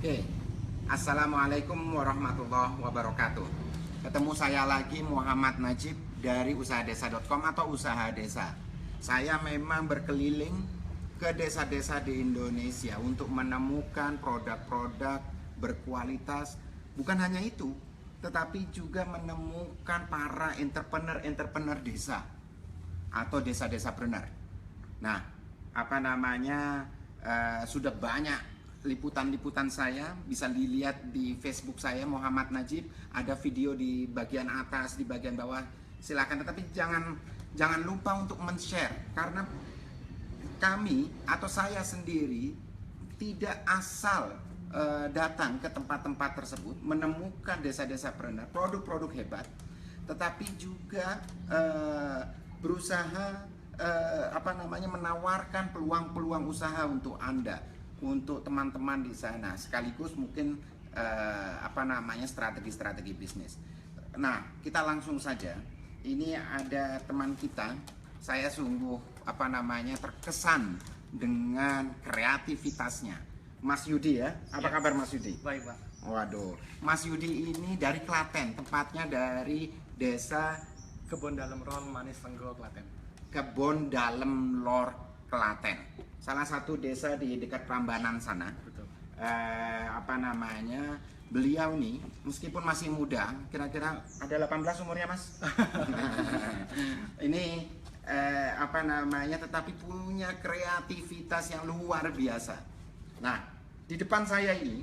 Oke, Assalamualaikum warahmatullahi wabarakatuh. Ketemu saya lagi, Muhammad Najib dari usahadesa.com atau Usaha Desa. Saya memang berkeliling ke desa-desa di Indonesia untuk menemukan produk-produk berkualitas. Bukan hanya itu, tetapi juga menemukan para entrepreneur desa atau desa-desapreneur. Nah, sudah banyak liputan-liputan saya, bisa dilihat di Facebook saya Muhammad Najib, ada video di bagian atas, di bagian bawah, silakan. Tetapi jangan lupa untuk men-share, karena kami atau saya sendiri tidak asal datang ke tempat-tempat tersebut menemukan desa-desapreneur, produk-produk hebat, tetapi juga berusaha menawarkan peluang-peluang usaha untuk Anda, untuk teman-teman di sana, sekaligus mungkin strategi-strategi bisnis. Nah, kita langsung saja. Ini ada teman kita, saya sungguh terkesan dengan kreativitasnya, Mas Yudi ya. Apa kabar Mas Yudi? Baik, Pak. Waduh, Mas Yudi ini dari Klaten, tempatnya dari desa Kebon Dalem Lor Manis Tenggo, Klaten. Kebon Dalem Lor, Klaten. Salah satu desa di dekat Prambanan sana. Betul. Beliau nih meskipun masih muda, kira-kira ada 18 umurnya Mas. Ini tetapi punya kreativitas yang luar biasa. Nah, di depan saya ini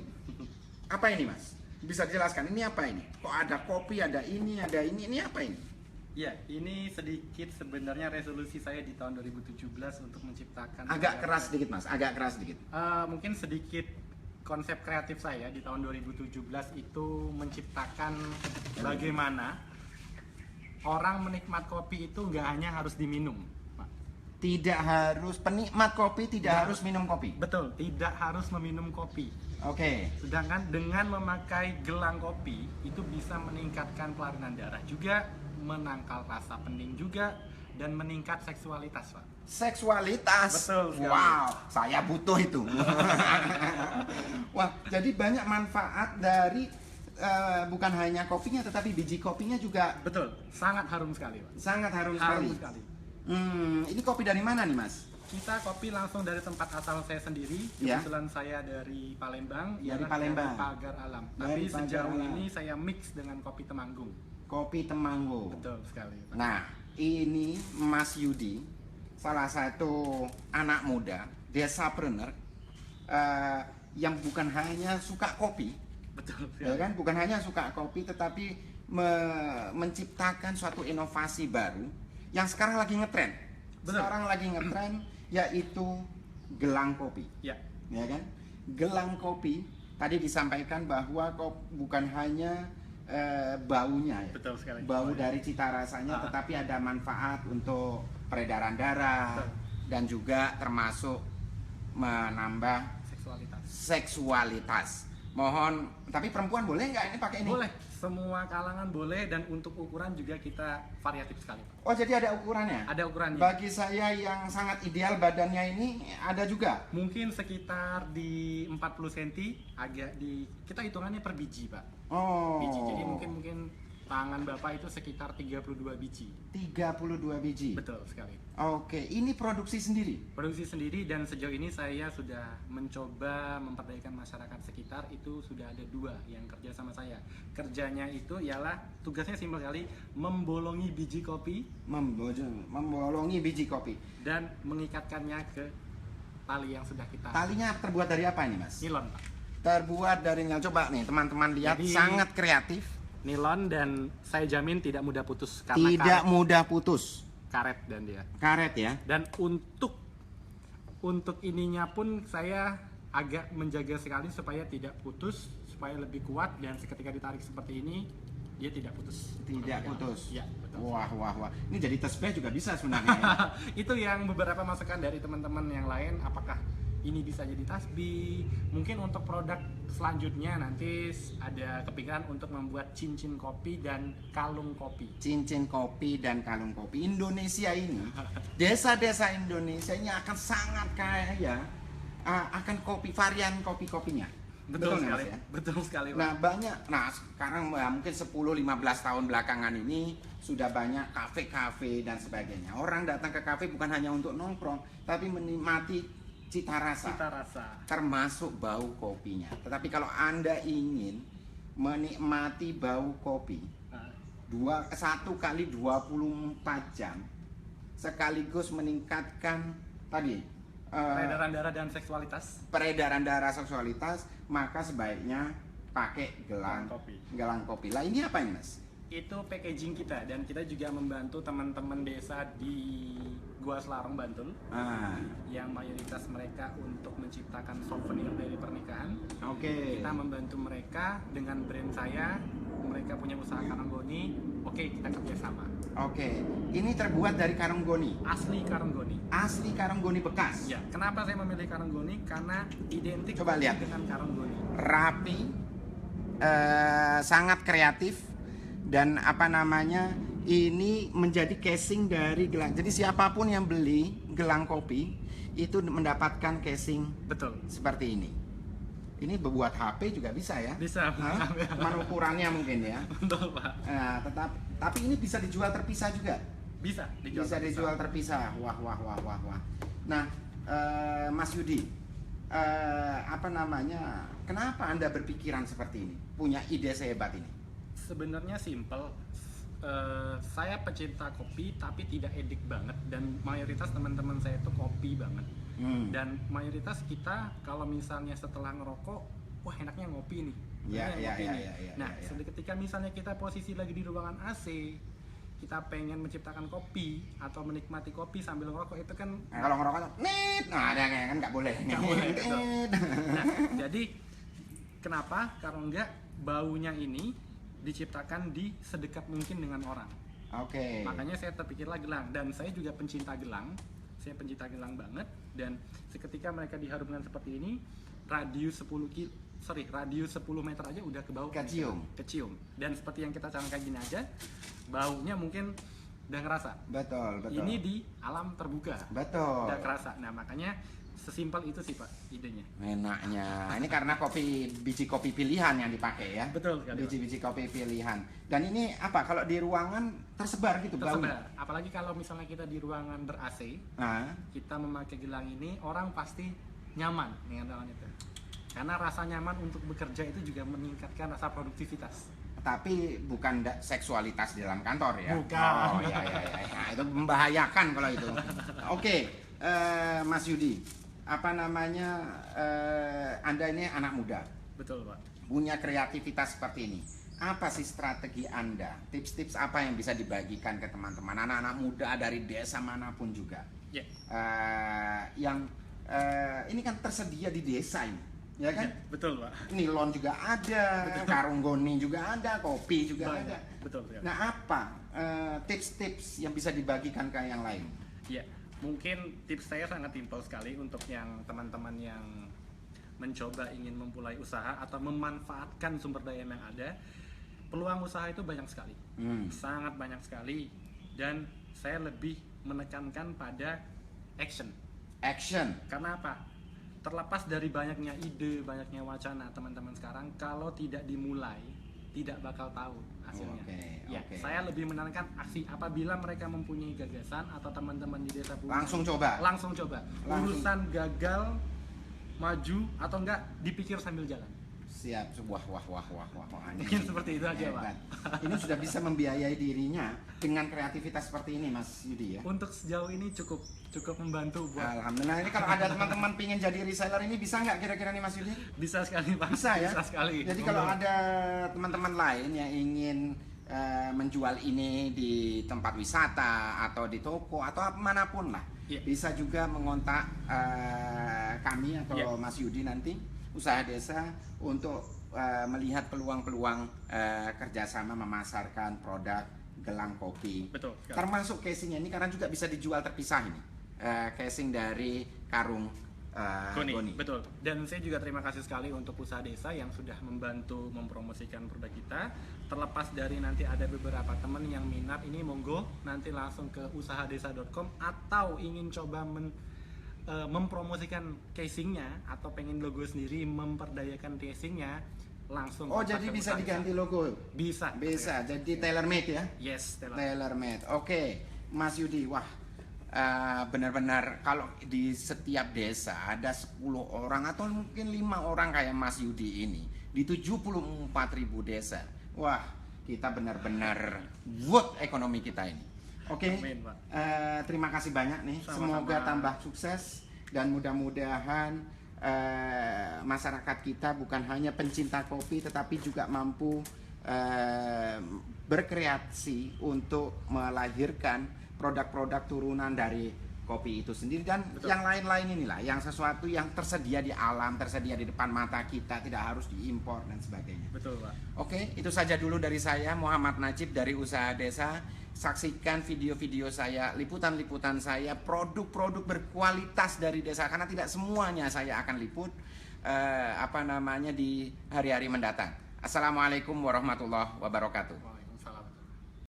apa ini Mas? Bisa dijelaskan ini apa ini? Kok ada kopi, ada ini apa ini? Ya, ini sedikit sebenarnya resolusi saya di tahun 2017 untuk menciptakan. Agak keras sedikit Mas, agak keras sedikit. Mungkin sedikit konsep kreatif saya di tahun 2017 itu menciptakan bagaimana orang menikmat kopi itu nggak hanya harus diminum, Pak. Tidak harus penikmat kopi, tidak harus minum kopi. Betul, tidak harus meminum kopi. Oke. Sedangkan dengan memakai gelang kopi itu bisa meningkatkan kelainan darah juga, menangkal rasa pening juga, dan meningkat seksualitas, Pak. Seksualitas? Betul sekali. Wow, saya butuh itu. Wah, jadi banyak manfaat dari bukan hanya kopinya, tetapi biji kopinya juga. Betul, sangat harum sekali, Pak. Sangat harum Harum sekali. sekali. Ini kopi dari mana nih Mas? Kita kopi langsung dari tempat asal saya sendiri. Ya. Kebetulan saya dari Palembang. Dari ialah Palembang. Dari Pagar Alam. Dari Tapi sejauh Pagar Alam. ini saya mix dengan kopi Temanggung. Kopi Temanggung. Betul sekali, Pak. Nah, ini Mas Yudi, salah satu anak muda, desapreneur, yang bukan hanya suka kopi, Betul ya sekali. kan? Bukan hanya suka kopi, tetapi menciptakan suatu inovasi baru yang sekarang lagi ngetren. Betul. Sekarang lagi ngetren, yaitu gelang kopi, Ya, ya kan? Gelang kopi tadi disampaikan bahwa bukan hanya baunya ya. betul sekali. Bau dari cita rasanya, tetapi ada manfaat untuk peredaran darah. Betul. Dan juga termasuk menambah Seksualitas. seksualitas. Mohon, tapi perempuan boleh nggak ini pakai ini? Boleh, semua kalangan boleh, dan untuk ukuran juga kita variatif sekali, Pak. Oh, jadi ada ukurannya? Ada ukurannya. Bagi saya yang sangat ideal badannya ini ada juga. Mungkin sekitar di 40 cm, kita hitungannya per biji, Pak. Oh. Biji. Jadi mungkin tangan Bapak itu sekitar 32 biji. 32 biji. Betul sekali. Oke, ini produksi sendiri. Produksi sendiri, dan sejauh ini saya sudah mencoba memperdayakan masyarakat sekitar. Itu sudah ada 2 yang kerja sama saya. Kerjanya itu ialah tugasnya simpel sekali, membolongi biji kopi Membolongi biji kopi. dan mengikatkannya ke tali yang sudah kita. Talinya terbuat dari apa ini, Mas? Nilon, Pak. Terbuat dari coba nih teman-teman lihat, Jadi, sangat kreatif. Nilon, dan saya jamin tidak mudah putus karena Tidak mudah putus. karet dan dia. Karet ya. Dan untuk ininya pun saya agak menjaga sekali supaya tidak putus, supaya lebih kuat, dan ketika ditarik seperti ini dia tidak putus. Tidak putus. Ya, betul. Wah. Ini jadi tasbih juga bisa sebenarnya ya. Itu yang beberapa masukan dari teman-teman yang lain, apakah ini bisa jadi tasbih. Mungkin untuk produk selanjutnya nanti ada kepikiran untuk membuat cincin kopi dan kalung kopi. Cincin kopi dan kalung kopi. Indonesia ini, desa-desa Indonesia ini akan sangat kaya akan kopi, varian kopi-kopinya. Betul nggak, sekali. Mas, ya? Betul sekali, Pak. Nah banyak, nah sekarang ya, mungkin 10-15 tahun belakangan ini sudah banyak kafe-kafe dan sebagainya. Orang datang ke kafe bukan hanya untuk nongkrong, tapi menikmati cita rasa, Cita rasa. termasuk bau kopinya. Tetapi kalau Anda ingin menikmati bau kopi Nah, 1 kali 24 jam sekaligus meningkatkan tadi peredaran darah dan seksualitas. peredaran darah seksualitas, maka sebaiknya pakai gelang kopi. Lah ini apa ini, Mas? Itu packaging kita, dan kita juga membantu teman-teman desa di Gua Selarong, Bantul, Ah, yang mayoritas mereka untuk menciptakan souvenir dari pernikahan. oke. Kita membantu mereka dengan brand saya. Mereka punya usaha karanggoni. Oke, kita kerjasama. Oke. Ini terbuat dari karanggoni. Asli karanggoni. Asli karanggoni bekas. Ya, kenapa saya memilih karanggoni? Karena identik Coba lihat. dengan karanggoni. Rapi, sangat kreatif, dan apa namanya, ini menjadi casing dari gelang. Jadi siapapun yang beli gelang kopi itu mendapatkan casing Betul. seperti ini. Ini buat HP juga bisa ya? Bisa. Hah? Cuman ukurannya mungkin ya. Betul, Pak. Nah, tapi ini bisa dijual terpisah juga. Bisa dijual. Bisa dijual terpisah. Wah. Nah, Mas Yudi, apa namanya? Kenapa Anda berpikiran seperti ini? Punya ide sehebat ini? Sebenarnya simple. Saya pecinta kopi tapi tidak edik banget, dan mayoritas teman-teman saya itu kopi banget. Dan mayoritas kita kalau misalnya setelah ngerokok, wah enaknya ngopi nih. Ya, Enaknya ya, ngopi ya, nih. ya, ya, Nah, ya, ya. ketika misalnya kita posisi lagi di ruangan AC, kita pengen menciptakan kopi atau menikmati kopi sambil ngerokok, itu kan Nah, kalau ngerokok, nit, nah ada kan nggak boleh. nggak boleh, Nit. betul. Nah, jadi kenapa? Kalau enggak, baunya ini diciptakan di sedekat mungkin dengan orang. Oke. Makanya saya terpikirlah gelang, dan saya juga pencinta gelang. Saya pencinta gelang banget, dan seketika mereka diharumkan seperti ini, radius 10 meter aja udah ke bau. Kecium. Dan seperti yang kita canangkan gini aja, baunya mungkin udah ngerasa. Betul. Ini di alam terbuka. Betul. Udah kerasa. Nah, makanya sesimpel itu sih, Pak, idenya. Enaknya. Ini karena biji kopi pilihan yang dipakai ya. Betul sekali, Pak. Biji-biji kopi pilihan. Dan ini apa? Kalau di ruangan tersebar gitu baunya. Tersebar. Apalagi kalau misalnya kita di ruangan ber-AC, Nah, kita memakai gelang ini, orang pasti nyaman dengan gelang itu. Karena rasa nyaman untuk bekerja itu juga meningkatkan rasa produktivitas. tapi bukan seksualitas di dalam kantor ya. Bukan. Oh ya. Nah, itu membahayakan kalau itu. Oke, Mas Yudi, apa namanya? Anda ini anak muda, Betul, Pak. punya kreativitas seperti ini. Apa sih strategi Anda? Tips-tips apa yang bisa dibagikan ke teman-teman anak-anak muda dari desa manapun juga? Ya. Yang ini kan tersedia di desa ini, ya kan? Ya, betul, Pak. Nilon juga ada, karanggoni juga ada, kopi juga Banyak. ada. Betul, sekali. Nah, apa tips-tips yang bisa dibagikan ke yang lain? Ya, mungkin tips saya sangat simpel sekali untuk yang teman-teman yang mencoba ingin memulai usaha atau memanfaatkan sumber daya yang ada. Peluang usaha itu banyak sekali, sangat banyak sekali, dan saya lebih menekankan pada action. Karena apa? Terlepas dari banyaknya ide, banyaknya wacana teman-teman sekarang, kalau tidak dimulai, tidak bakal tahu hasilnya. Oke. Saya lebih menekankan aksi. Apabila mereka mempunyai gagasan atau teman-teman di desa punya, Langsung coba. langsung coba. Urusan gagal, maju atau enggak, dipikir sambil jalan. Siap. Wah. Mungkin seperti itu aja, Pak. Hebat. Ini sudah bisa membiayai dirinya dengan kreativitas seperti ini, Mas Yudi ya. Untuk sejauh ini cukup membantu buat. Alhamdulillah. Ini kalau ada teman-teman pingin jadi reseller ini bisa nggak kira-kira nih, Mas Yudi? Bisa sekali, Pak. Bisa ya. Bisa sekali. Jadi kalau ada teman-teman lain yang ingin menjual ini di tempat wisata atau di toko atau manapun lah, bisa juga mengontak kami atau Mas Yudi nanti usaha desa untuk melihat peluang-peluang kerjasama memasarkan produk gelang kopi. Betul. Termasuk casingnya ini karena juga bisa dijual terpisah ini. Casing dari karung Goni. Betul. Dan saya juga terima kasih sekali untuk usaha desa yang sudah membantu mempromosikan produk kita. Terlepas dari nanti ada beberapa teman yang minat, ini monggo nanti langsung ke usahadesa.com atau ingin coba mempromosikan casingnya atau pengen logo sendiri, memperdayakan casingnya, langsung Oh, kontak jadi ke bisa Musa diganti Desa. logo? Bisa. Bisa, jadi tailor made ya? Yes, Tailor made. Oke, Mas Yudi, wah benar-benar kalau di setiap desa ada 10 orang atau mungkin 5 orang kayak Mas Yudi ini di 74.000 desa. Wah, kita benar-benar worth ekonomi kita ini. Oke, Amin, Pak. terima kasih banyak nih. Sama-sama. Semoga tambah sukses dan mudah-mudahan masyarakat kita bukan hanya pencinta kopi tetapi juga mampu berkreasi untuk melahirkan produk-produk turunan dari kopi itu sendiri dan Betul. yang lain-lain inilah, yang sesuatu yang tersedia di alam, tersedia di depan mata kita, tidak harus diimpor dan sebagainya. Betul, Pak. Oke, itu saja dulu dari saya, Muhammad Najib dari Usaha Desa. Saksikan video-video saya, liputan-liputan saya, produk-produk berkualitas dari desa karena tidak semuanya saya akan liput di hari-hari mendatang. Assalamualaikum warahmatullahi wabarakatuh.